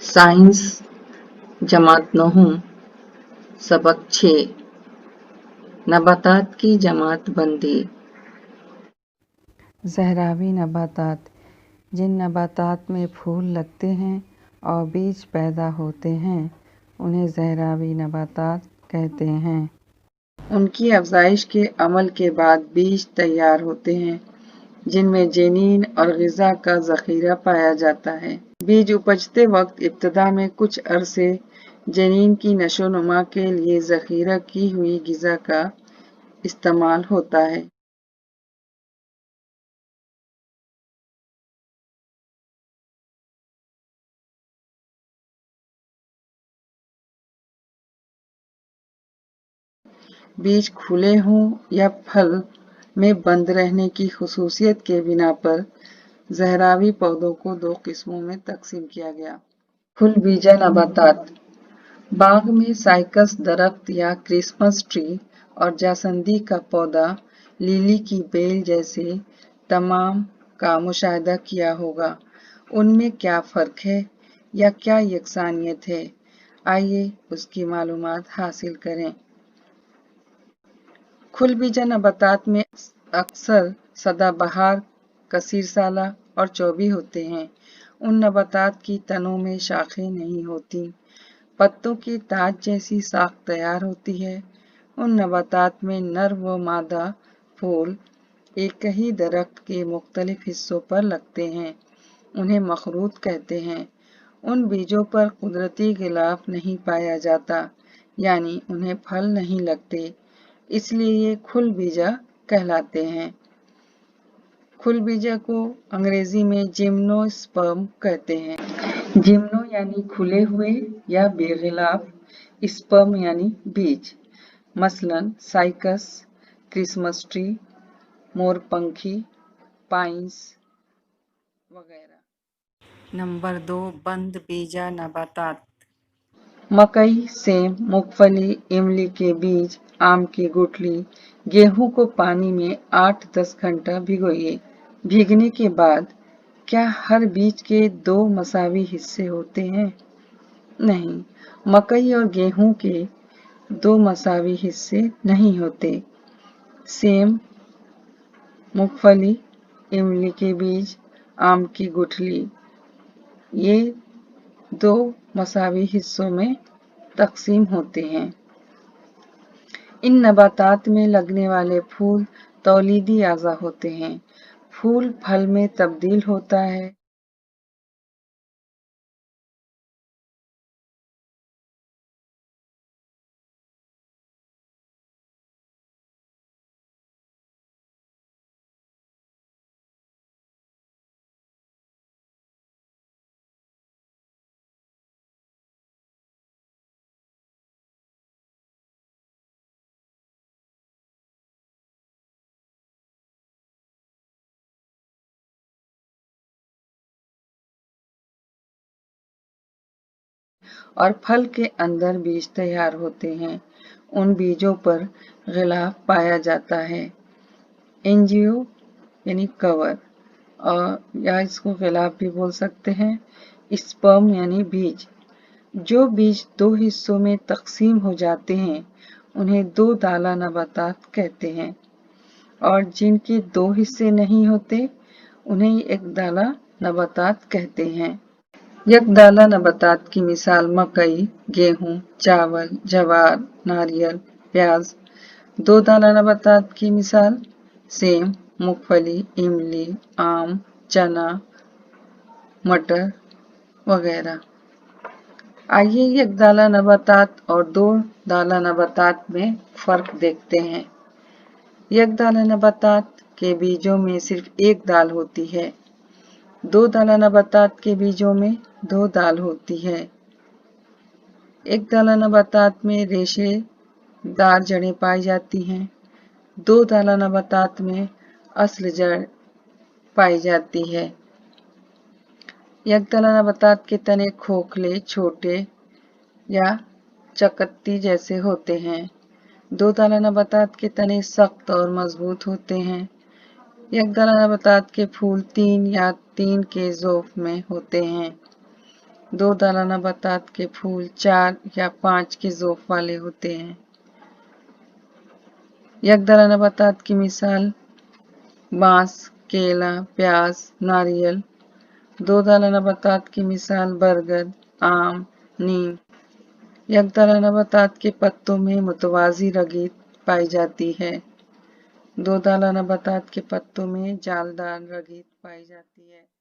Science जमात 9 सबक 6 नबातात की जमात बंदी। ज़हरावी नबातात जिन नबातात में फूल लगते हैं और बीज पैदा होते हैं उन्हें ज़हरावी नबातात कहते हैं। उनकी अफजाइश के अमल के बाद बीज तैयार होते हैं जिनमें जेनीन और ग़िज़ा का ज़ख़ीरा पाया जाता है। बीज उपजते वक्त इब्तिदा में कुछ अरसे जेनीन की नशोनुमा के लिए ज़ख़ीरा की हुई ग़िज़ा का इस्तेमाल होता है। बीज खुले हों या फल में बंद रहने की खुसूसियत के बिना पर ज़हरावी पौधों को 2 किस्मों में तकसीम किया गया। फुल बीजा नबातात बाग में साइकस दरख्त या क्रिसमस ट्री और जासंदी का पौधा लिली की बेल जैसे तमाम का मुशाहिदा किया होगा। उनमें क्या फ़र्क है या क्या यकसानियत है, आइए उसकी मालूमात हासिल करें। खुलबीजा नबातात में अक्सर सदाबहार, कसीर साला और चौबी होते हैं। उन नबातात की तनों में शाखें नहीं होती, पत्तों की ताज जैसी साख तैयार होती है। उन नबातात में नर व मादा फूल एक ही दरख्त के मुख्तलिफ हिस्सों पर लगते हैं, उन्हें मखरूत कहते हैं। उन बीजों पर कुदरती गिलाफ नहीं पाया जाता, यानी उन्हें फल नहीं लगते, इसलिए ये खुल बीजा कहलाते हैं। खुल बीजा को अंग्रेजी में जिम्नोस्पर्म कहते हैं। जिम्नो यानी खुले हुए या बेगिलाफ, स्पर्म यानी बीज, मसलन साइकस, क्रिसमस ट्री, मोरपंखी, पाइन्स वगैरह। नंबर 2 बंद बीजा नबातात मकई, सेम, मूंगफली, इमली के बीज, आम की गुठली, गेहूं को पानी में 8-10 घंटा भिगोइए। भीगने के बाद क्या हर बीज के 2 मसावी हिस्से होते हैं? नहीं, मकई और गेहूं के 2 मसावी हिस्से नहीं होते। सेम, मूंगफली, इमली के बीज, आम की गुठली, ये 2 मसावी हिस्सों में तकसीम होते हैं। इन नबातात में लगने वाले फूल तौलीदी आज़ा होते हैं। फूल फल में तब्दील होता है। और फल के अंदर बीज तैयार होते हैं। उन बीजों पर गिलाफ पाया जाता है। एंजियो यानी कवर, और या इसको गिलाफ भी बोल सकते हैं। स्पर्म यानी बीज। जो बीज 2 हिस्सों में तकसीम हो जाते हैं उन्हें 2 दाला नबातात कहते हैं, और जिनके 2 हिस्से नहीं होते उन्हें एक दाला नबातात कहते हैं। यकदाला नबातात की मिसाल मकई, गेहूं, चावल, ज्वार, नारियल, प्याज। 2 दाला नबातात की मिसाल सेम, मूंगफली, इमली, आम, चना, मटर वगैरह। आइए यकदाला नबातात और 2 दाला नबातात में फ़र्क देखते हैं। यकदाला नबातात के बीजों में सिर्फ एक दाल होती है। 2 दाला नबातात के बीजों में 2 दाल होती है। एक दाला नबातात में रेशेदार जड़ें पाई जाती हैं। 2 दाला नबातात में असल जड़ पाई जाती है। एक दाला नबातात के तने खोखले, छोटे या चकत्ती जैसे होते हैं। 2 दाला नबातात के तने सख्त और मजबूत होते हैं। एक दाला नबातात के फूल 3 या 3 के ज़ोफ में होते हैं। दो दाला नबातात के फूल 4 या 5 के ज़ोफ वाले होते हैं। यकदाला नबातात की मिसाल बांस, केला, प्याज, नारियल। दो दाला नबातात की मिसाल बरगद, आम, नीम। यकदाला नबातात के पत्तों में मुतवाज़ी रगीत पाई जाती है। दो दाला नबातात के पत्तों में जालदार रगीत पाई जाती है।